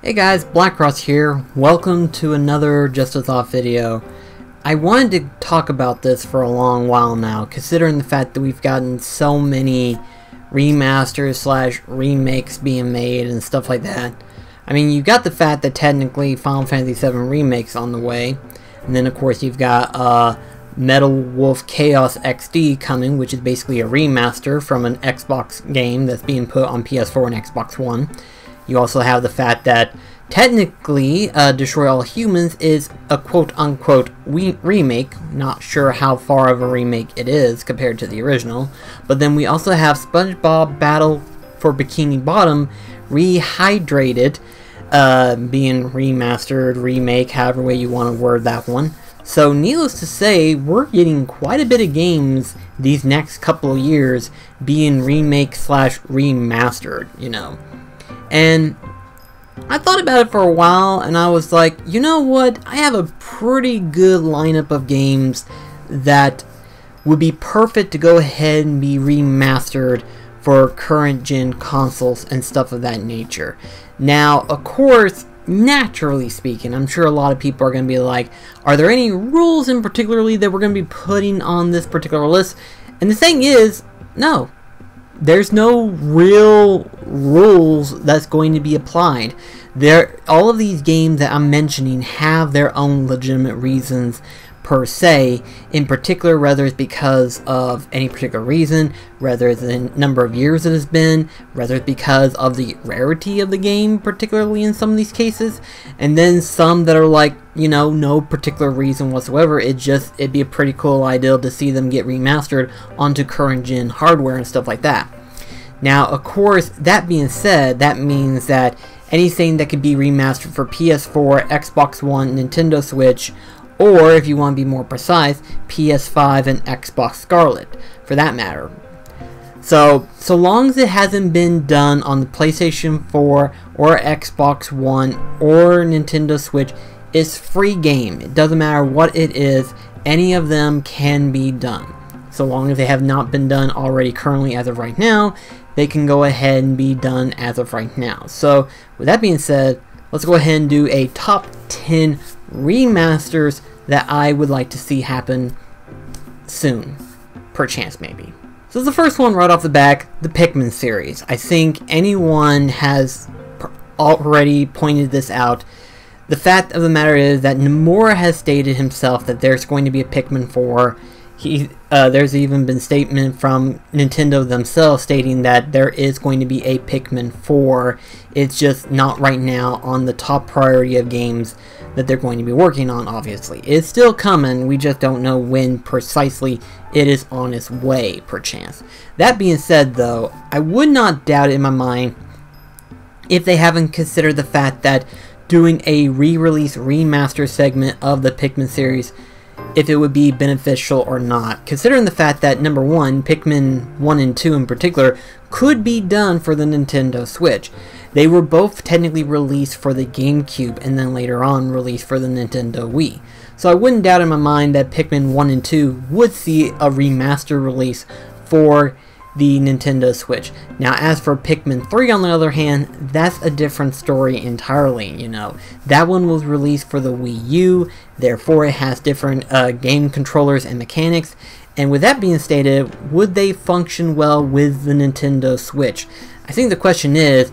Hey guys, BlackCross here. Welcome to another Just a Thought video. I wanted to talk about this for a long while now, considering the fact that we've gotten so many remasters slash remakes being made and stuff like that. I mean, you got the fact that technically Final Fantasy VII Remake's on the way, and then of course you've got Metal Wolf Chaos XD coming, which is basically a remaster from an Xbox game that's being put on PS4 and Xbox One. You also have the fact that technically Destroy All Humans is a quote-unquote remake. Not sure how far of a remake it is compared to the original. But then we also have SpongeBob Battle for Bikini Bottom Rehydrated being remastered, remake, however way you want to word that one. So needless to say, we're getting quite a bit of games these next couple of years being remake slash remastered, you know. And I thought about it for a while, and I was like, you know what? I have a pretty good lineup of games that would be perfect to go ahead and be remastered for current gen consoles and stuff of that nature. Now, of course, naturally speaking, I'm sure a lot of people are going to be like, are there any rules in particularly that we're going to be putting on this particular list? And the thing is, no. There's no real rules that's going to be applied. All of these games that I'm mentioning have their own legitimate reasons per se, in particular, whether it's because of any particular reason, whether it's the number of years it has been, whether it's because of the rarity of the game, particularly in some of these cases, and then some that are like, you know, no particular reason whatsoever. It'd be a pretty cool idea to see them get remastered onto current gen hardware and stuff like that. Now, of course, that being said, that means that anything that could be remastered for PS4, Xbox One, Nintendo Switch, or if you want to be more precise, PS5 and Xbox Scarlet, for that matter. So long as it hasn't been done on the PlayStation 4 or Xbox One or Nintendo Switch, it's free game. It doesn't matter what it is, any of them can be done. So long as they have not been done already currently as of right now, they can go ahead and be done as of right now. So with that being said, let's go ahead and do a top 10 remasters that I would like to see happen soon, perchance maybe. So the first one right off the back, the Pikmin series. I think anyone has already pointed this out. The fact of the matter is that Nomura has stated himself that there's going to be a Pikmin 4. There's even been statement from Nintendo themselves stating that there is going to be a Pikmin 4. It's just not right now on the top priority of games that they're going to be working on, obviously. It's still coming, we just don't know when precisely it is on its way, perchance. That being said, though, I would not doubt it in my mind if they haven't considered the fact that doing a re-release remaster segment of the Pikmin series, if it would be beneficial or not, considering the fact that, number one, Pikmin 1 and 2 in particular could be done for the Nintendo Switch. They were both technically released for the GameCube and then later on released for the Nintendo Wii. So I wouldn't doubt in my mind that Pikmin 1 and 2 would see a remaster release for the Nintendo Switch. Now, as for Pikmin 3, on the other hand, that's a different story entirely, you know. That one was released for the Wii U, therefore it has different game controllers and mechanics. And with that being stated, would they function well with the Nintendo Switch? I think the question is,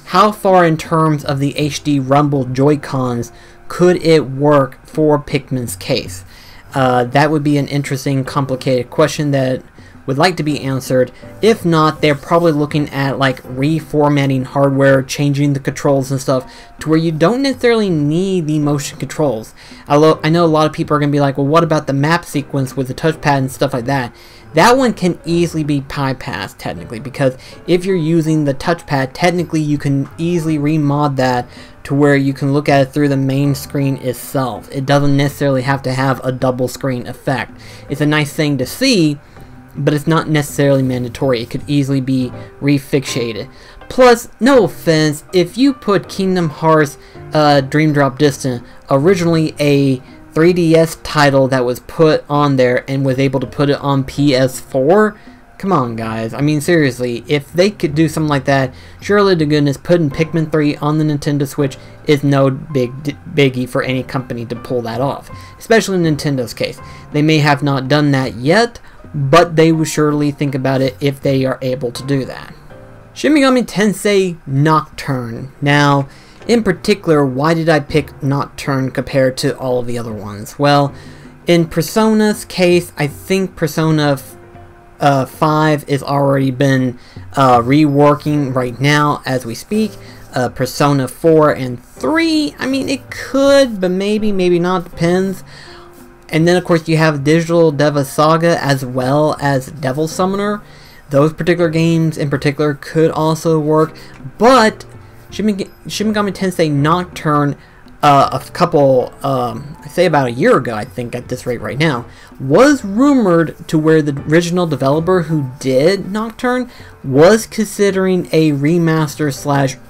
how far in terms of the HD Rumble Joy-Cons could it work for Pikmin's case? That would be an interesting, complicated question that would like to be answered. If not, they're probably looking at like reformatting hardware, changing the controls and stuff to where you don't necessarily need the motion controls. Although I know a lot of people are going to be like, well, what about the map sequence with the touchpad and stuff like that? That one can easily be bypassed technically, because if you're using the touchpad, technically you can easily remod that to where you can look at it through the main screen itself. It doesn't necessarily have to have a double screen effect. It's a nice thing to see, but it's not necessarily mandatory. It could easily be refixated. Plus, no offense, if you put Kingdom Hearts Dream Drop Distance, originally a 3DS title that was put on there and was able to put it on PS4, Come on, guys. I mean, seriously, if they could do something like that, surely to goodness, putting Pikmin 3 on the Nintendo Switch is no biggie for any company to pull that off. Especially in Nintendo's case. They may have not done that yet, but they will surely think about it if they are able to do that. Shin Megami Tensei Nocturne. Now, in particular, why did I pick Nocturne compared to all of the other ones? Well, in Persona's case, I think Persona 5 is already been reworking right now as we speak. Persona 4 and 3, I mean, it could, but maybe not, depends. And then, of course, you have Digital Deva Saga as well as Devil Summoner. Those particular games in particular could also work, but Shin Megami Tensei Nocturne, a couple, I say about a year ago, I think, at this rate right now, was rumored to where the original developer who did Nocturne was considering a remaster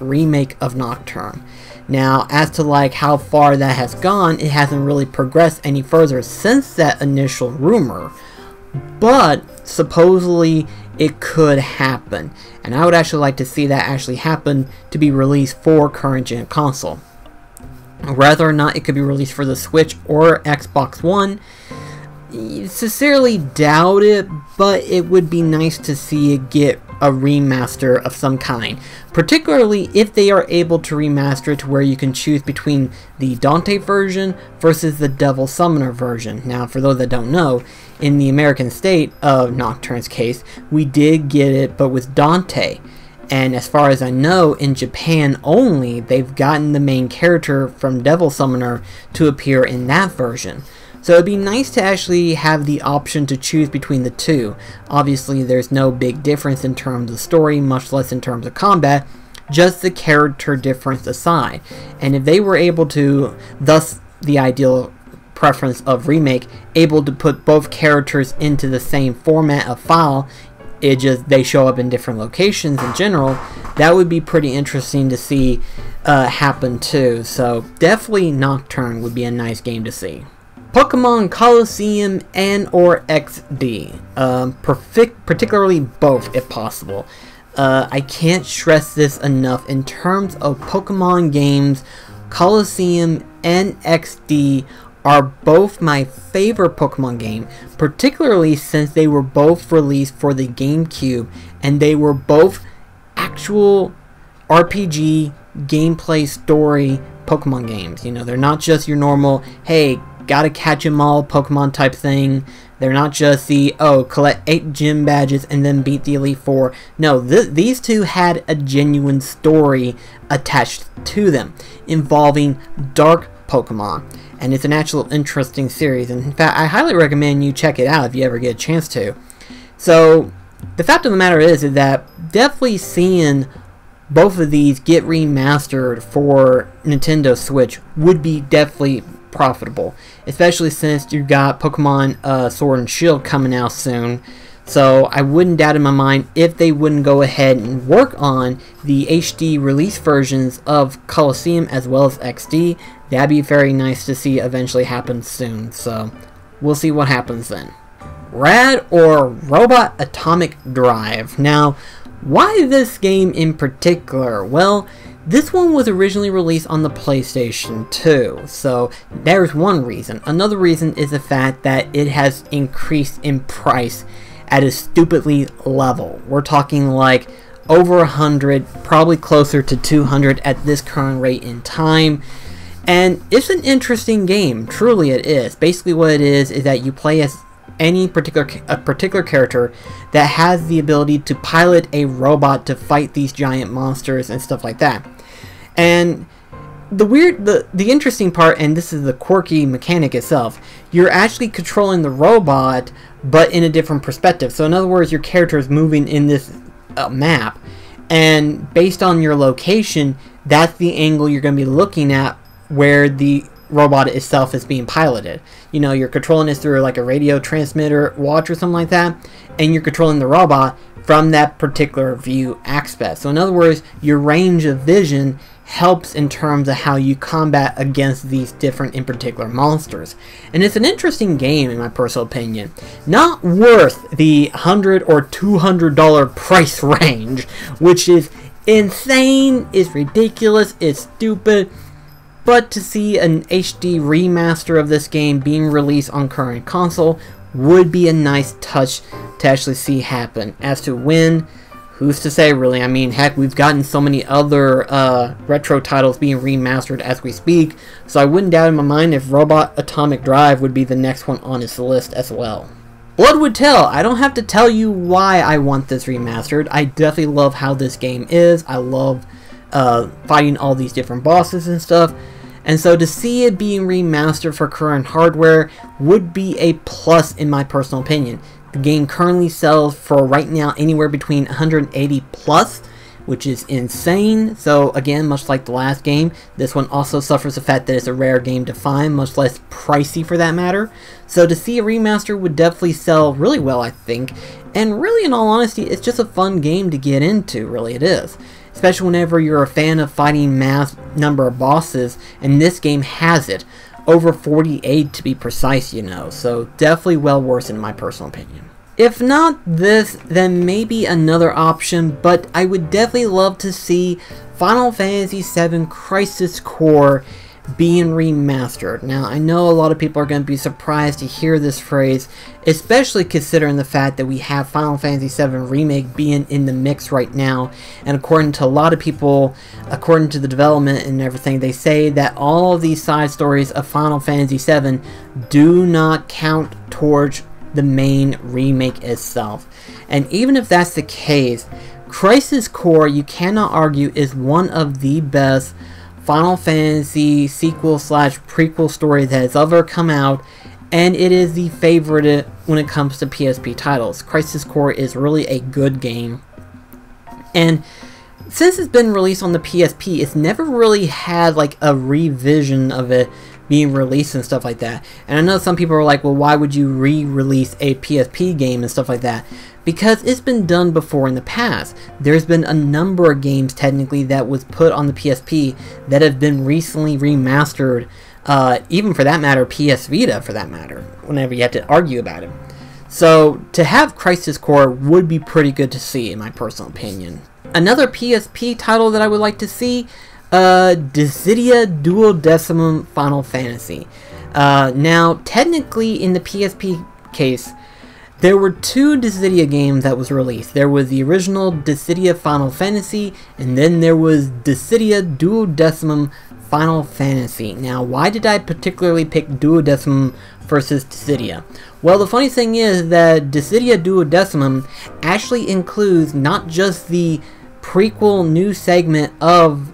/ remake of Nocturne. Now, as to like how far that has gone, it hasn't really progressed any further since that initial rumor, but supposedly it could happen, and I would actually like to see that actually happen to be released for current gen console. Whether or not it could be released for the Switch or Xbox One, sincerely doubt it, but it would be nice to see it get a remaster of some kind, particularly if they are able to remaster it to where you can choose between the Dante version versus the Devil Summoner version. Now, for those that don't know, in the American state of Nocturne's case, we did get it, but with Dante. And as far as I know, in Japan only, they've gotten the main character from Devil Summoner to appear in that version. So it'd be nice to actually have the option to choose between the two. Obviously, there's no big difference in terms of story, much less in terms of combat, just the character difference aside. And if they were able to, thus the ideal preference of remake, able to put both characters into the same format of file, they show up in different locations in general, that would be pretty interesting to see happen too. So definitely Nocturne would be a nice game to see. Pokemon Colosseum and or XD, particularly both if possible. I can't stress this enough. In terms of Pokemon games, Colosseum and XD are both my favorite Pokemon game, particularly since they were both released for the GameCube, and they were both actual RPG gameplay story Pokemon games. You know, they're not just your normal, hey, gotta catch 'em all Pokemon type thing. They're not just the, oh, collect 8 gym badges and then beat the Elite Four. No, these two had a genuine story attached to them, involving dark Pokemon. And it's an actual interesting series, and in fact, I highly recommend you check it out if you ever get a chance to. So, the fact of the matter is that definitely seeing both of these get remastered for Nintendo Switch would be definitely profitable, especially since you got Pokemon Sword and Shield coming out soon. So I wouldn't doubt in my mind if they wouldn't go ahead and work on the HD release versions of Colosseum as well as XD. That'd be very nice to see eventually happen soon. So we'll see what happens then. Rad or Robot Atomic Drive. Now, why this game in particular? Well, this one was originally released on the PlayStation 2, so there's one reason. Another reason is the fact that it has increased in price at a stupidly level. We're talking like over 100, probably closer to 200 at this current rate in time. And it's an interesting game, truly it is. Basically what it is that you play as any particular character that has the ability to pilot a robot to fight these giant monsters and stuff like that. And the interesting part, and this is the quirky mechanic itself, you're actually controlling the robot but in a different perspective. So in other words, your character is moving in this map, and based on your location, that's the angle you're going to be looking at where the robot itself is being piloted. You know, you're controlling this through like a radio transmitter watch or something like that, and you're controlling the robot from that particular view aspect. So in other words, your range of vision helps in terms of how you combat against these different, in particular, monsters. And it's an interesting game, in my personal opinion. Not worth the $100 or $200 price range, which is insane, is ridiculous, is stupid. But to see an HD remaster of this game being released on current console would be a nice touch to actually see happen. As to when, who's to say, really? I mean, heck, we've gotten so many other retro titles being remastered as we speak, so I wouldn't doubt in my mind if Robot Atomic Drive would be the next one on his list as well. Blood would tell. I don't have to tell you why I want this remastered. I definitely love how this game is. I love fighting all these different bosses and stuff. And so to see it being remastered for current hardware would be a plus in my personal opinion. The game currently sells for right now anywhere between 180 plus, which is insane. So again, much like the last game, this one also suffers the fact that it's a rare game to find, much less pricey for that matter. So to see a remaster would definitely sell really well, I think. And really, in all honesty, it's just a fun game to get into, really it is. Especially whenever you're a fan of fighting mass number of bosses, and this game has it. Over 48 to be precise, you know, so definitely well worth it in my personal opinion. If not this, then maybe another option, but I would definitely love to see Final Fantasy VII Crisis Core being remastered. Now, I know a lot of people are going to be surprised to hear this phrase, especially considering the fact that we have Final Fantasy VII Remake being in the mix right now, and according to a lot of people, according to the development and everything, they say that all of these side stories of Final Fantasy VII do not count towards the main remake itself. And even if that's the case, Crisis Core, you cannot argue, is one of the best Final Fantasy sequel/prequel story that has ever come out, and it is the favorite when it comes to PSP titles. Crisis Core is really a good game, and since it's been released on the PSP, it's never really had like a revision of it being released and stuff like that. And I know some people are like, well, why would you re-release a PSP game and stuff like that? Because it's been done before in the past. There's been a number of games technically that was put on the PSP that have been recently remastered, even for that matter PS Vita for that matter, whenever you have to argue about it. So to have Crisis Core would be pretty good to see in my personal opinion. Another PSP title that I would like to see, Dissidia Duodecimum Final Fantasy. Now technically in the PSP case, there were two Dissidia games that was released. There was the original Dissidia Final Fantasy, and then there was Dissidia Duodecimum Final Fantasy. Now, why did I particularly pick Duodecimum versus Dissidia? Well, the funny thing is that Dissidia Duodecimum actually includes not just the prequel new segment of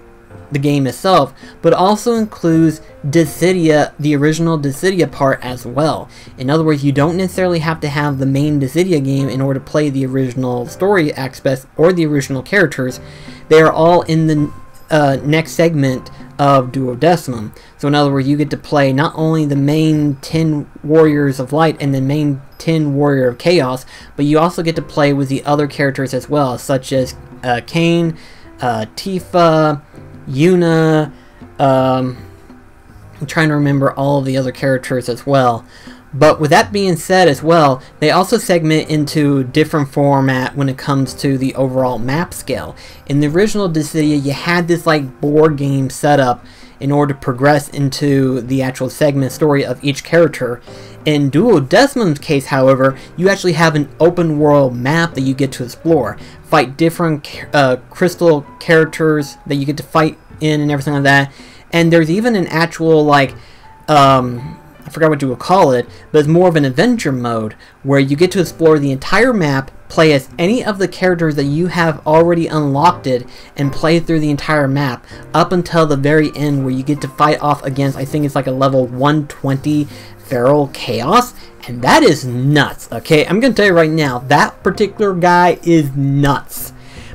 the game itself, but also includes Dissidia, the original Dissidia part as well. In other words, you don't necessarily have to have the main Dissidia game in order to play the original story aspects or the original characters. They are all in the next segment of Duodecimum. So in other words, you get to play not only the main 10 Warriors of Light and the main 10 Warrior of Chaos, but you also get to play with the other characters as well, such as Kain, Tifa, Yuna, I'm trying to remember all of the other characters as well. But with that being said as well, they also segment into different format when it comes to the overall map scale. In the original Dissidia, you had this like board game setup in order to progress into the actual segment story of each character. In Duodecimum's case, however, you actually have an open world map that you get to explore. Fight different crystal characters that you get to fight in and everything like that. And there's even an actual, like, I forgot what you would call it, but it's more of an adventure mode where you get to explore the entire map, play as any of the characters that you have already unlocked it, and play through the entire map up until the very end where you get to fight off against, I think it's like a level 120 Feral Chaos, and that is nuts, okay? I'm gonna tell you right now, that particular guy is nuts,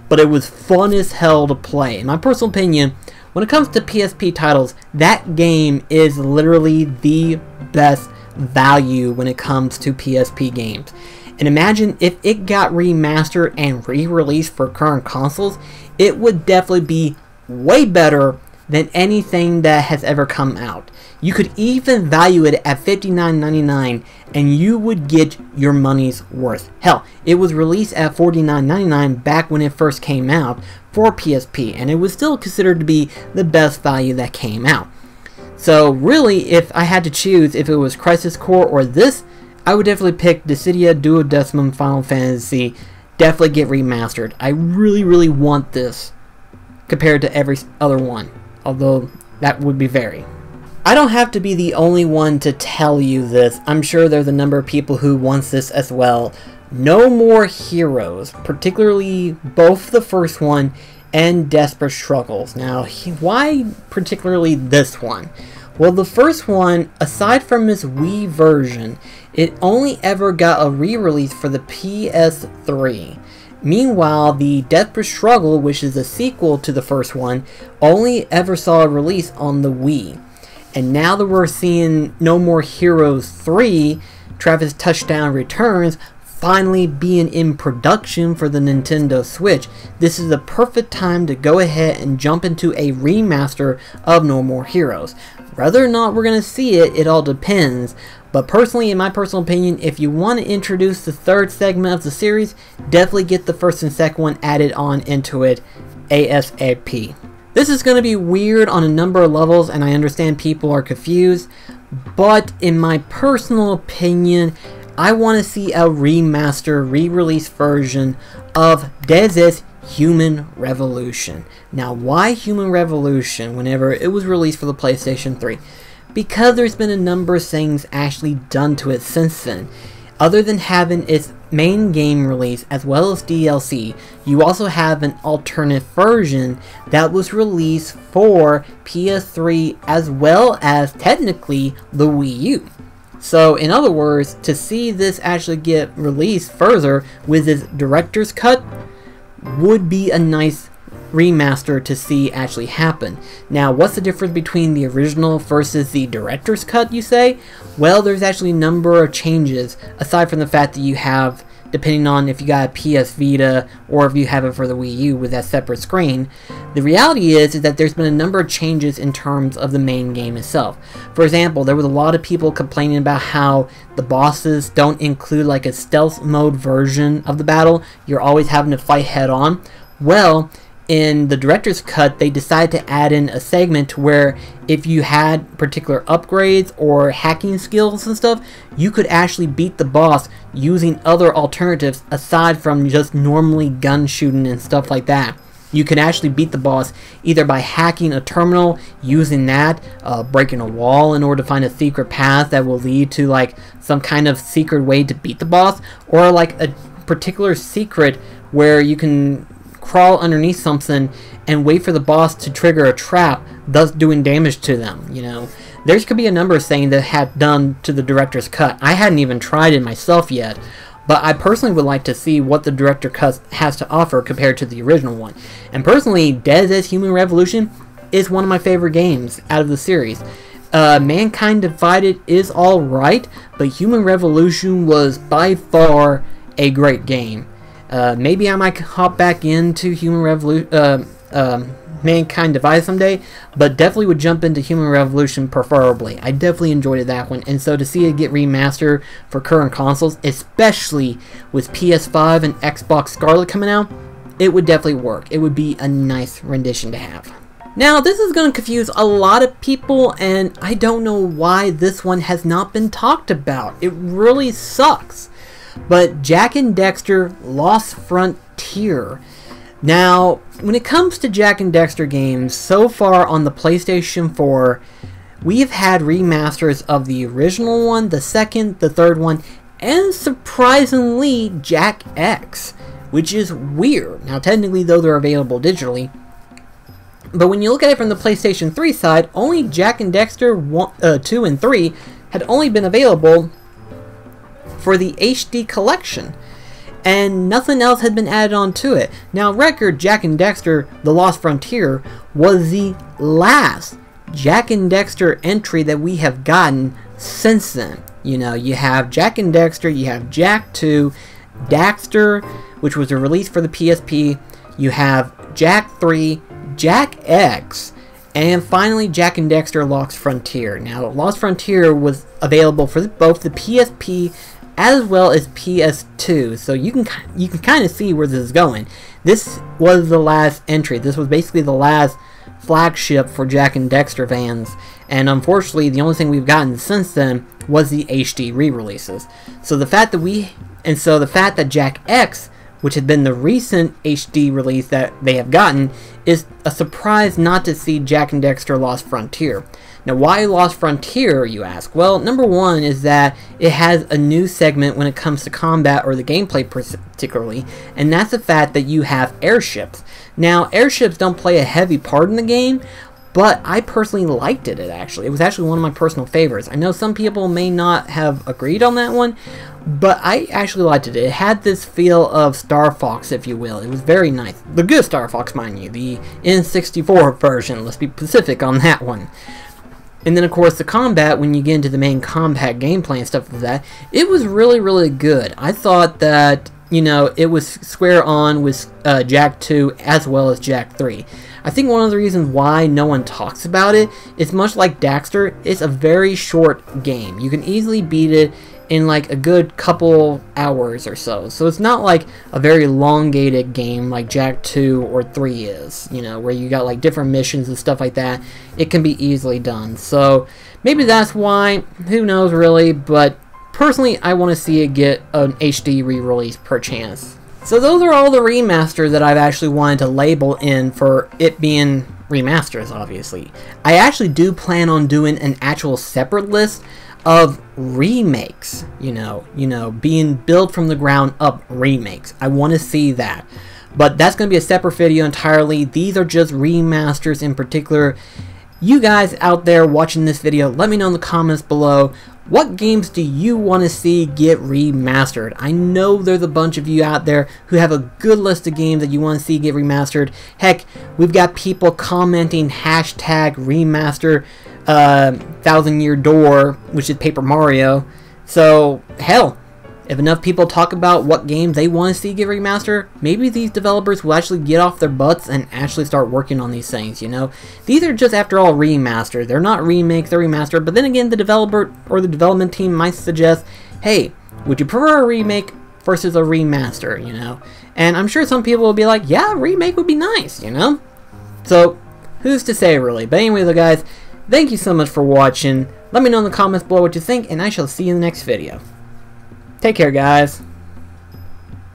but it was fun as hell to play. In my personal opinion, when it comes to PSP titles, that game is literally the best value when it comes to PSP games. And imagine if it got remastered and re-released for current consoles, it would definitely be way better than anything that has ever come out. You could even value it at $59.99 and you would get your money's worth. Hell, it was released at $49.99 back when it first came out for PSP, and it was still considered to be the best value that came out. So really, if I had to choose if it was Crisis Core or this, I would definitely pick Dissidia Duodecimum Final Fantasy. Definitely get Remastered. I really want this compared to every other one, although that would be very. I don't have to be the only one to tell you this. I'm sure there's a number of people who wants this as well. No More Heroes, particularly both the first one and Desperate Struggles. Now, why particularly this one? Well, the first one, aside from its Wii version, it only ever got a re-release for the PS3. Meanwhile, the Desperate Struggle, which is a sequel to the first one, only ever saw a release on the Wii. And now that we're seeing No More Heroes 3, Travis Touchdown Returns, finally being in production for the Nintendo Switch, this is the perfect time to go ahead and jump into a remaster of No More Heroes. Whether or not we're going to see it, it all depends. But personally, in my personal opinion, if you want to introduce the third segment of the series, definitely get the first and second one added on into it ASAP. This is going to be weird on a number of levels, and I understand people are confused, but in my personal opinion, I want to see a remaster, re-release version of DayZ's Human Revolution. Now, why Human Revolution whenever it was released for the PlayStation 3? Because there's been a number of things actually done to it since then. Other than having its main game release as well as DLC, you also have an alternate version that was released for PS3 as well as technically the Wii U. So in other words, to see this actually get released further with its director's cut would be a nice remaster to see actually happen. Now, what's the difference between the original versus the director's cut, you say? Well, there's actually a number of changes, aside from the fact that you have, depending on if you got a PS Vita or if you have it for the Wii U with that separate screen. The reality is that there's been a number of changes in terms of the main game itself. For example, there was a lot of people complaining about how the bosses don't include like a stealth mode version of the battle. You're always having to fight head on. Well, in the director's cut, they decided to add in a segment where if you had particular upgrades or hacking skills and stuff, you could actually beat the boss using other alternatives aside from just normally gun shooting and stuff like that. You can actually beat the boss either by hacking a terminal, using that, breaking a wall in order to find a secret path that will lead to like some kind of secret way to beat the boss, or like a particular secret where you can crawl underneath something and wait for the boss to trigger a trap, thus doing damage to them. You know, there could be a number of things that had done to the director's cut. I hadn't even tried it myself yet, but I personally would like to see what the director cut has to offer compared to the original one. And personally, DayZ's Human Revolution is one of my favorite games out of the series. Mankind Divided is alright, but Human Revolution was by far a great game. Maybe I might hop back into Mankind Divided someday, but definitely would jump into Human Revolution preferably. I definitely enjoyed that one, and so to see it get remastered for current consoles, especially with PS5 and Xbox Scarlet coming out, it would definitely work. It would be a nice rendition to have. Now, this is going to confuse a lot of people, and I don't know why this one has not been talked about. It really sucks. But Jak and Dexter Lost Frontier. Now, when it comes to Jak and Dexter games, so far on the PlayStation 4, we've had remasters of the original one, the second, the third one, and surprisingly, Jak X, which is weird. Now, technically, though, they're available digitally. But when you look at it from the PlayStation 3 side, only Jak and Dexter 2 and 3 had only been available for the HD collection, and nothing else had been added onto it. Now, record, Jak and Dexter The Lost Frontier was the last Jak and Dexter entry that we have gotten since then. You know, you have Jak and Dexter, you have Jak 2, Dexter, which was a release for the PSP, you have Jak 3, Jak X, And finally, Jak and Dexter Lost Frontier. Now, Lost Frontier was available for both the PSP as well as PS2, so you can kind of see where this is going. This was the last entry. This was basically the last flagship for Jak and Dexter fans, and unfortunately, the only thing we've gotten since then was the HD re-releases. So the fact that Jak X, which had been the recent HD release that they have gotten, is a surprise not to see Jak and Dexter Lost Frontier. Now, why Lost Frontier, you ask? Well, number one is that it has a new segment when it comes to combat, or the gameplay particularly, and that's the fact that you have airships. Now, airships don't play a heavy part in the game, but I personally liked it, actually. It was actually one of my personal favorites. I know some people may not have agreed on that one, but I actually liked it. It had this feel of Star Fox, if you will. It was very nice. The good Star Fox, mind you. The N64 version. Let's be specific on that one. And then, of course, the combat, when you get into the main combat gameplay and stuff like that, it was really, really good. I thought that, you know, it was square on with Jak 2 as well as Jak 3. I think one of the reasons why no one talks about it is, much like Dexter, it's a very short game. You can easily beat it in like a good couple hours or so. So it's not like a very elongated game like Jak 2 or 3 is, you know, where you got like different missions and stuff like that. It can be easily done. So maybe that's why, who knows really, but personally I want to see it get an HD re-release per chance. So those are all the remasters that I've actually wanted to label in for it being remasters, obviously. I actually do plan on doing an actual separate list of remakes, you know, being built from the ground up remakes. I want to see that. But that's going to be a separate video entirely. These are just remasters in particular. You guys out there watching this video, let me know in the comments below, what games do you want to see get remastered? I know there's a bunch of you out there who have a good list of games that you want to see get remastered. Heck, we've got people commenting hashtag remaster 1000 Year Door, which is Paper Mario. So, hell, if enough people talk about what games they want to see get remastered, maybe these developers will actually get off their butts and actually start working on these things, you know? These are just, after all, remasters. They're not remakes, they're remastered. But then again, the developer or the development team might suggest, hey, would you prefer a remake versus a remaster, you know? And I'm sure some people will be like, yeah, a remake would be nice, you know? So, who's to say, really? But anyway, though, guys, thank you so much for watching. Let me know in the comments below what you think, and I shall see you in the next video. Take care, guys.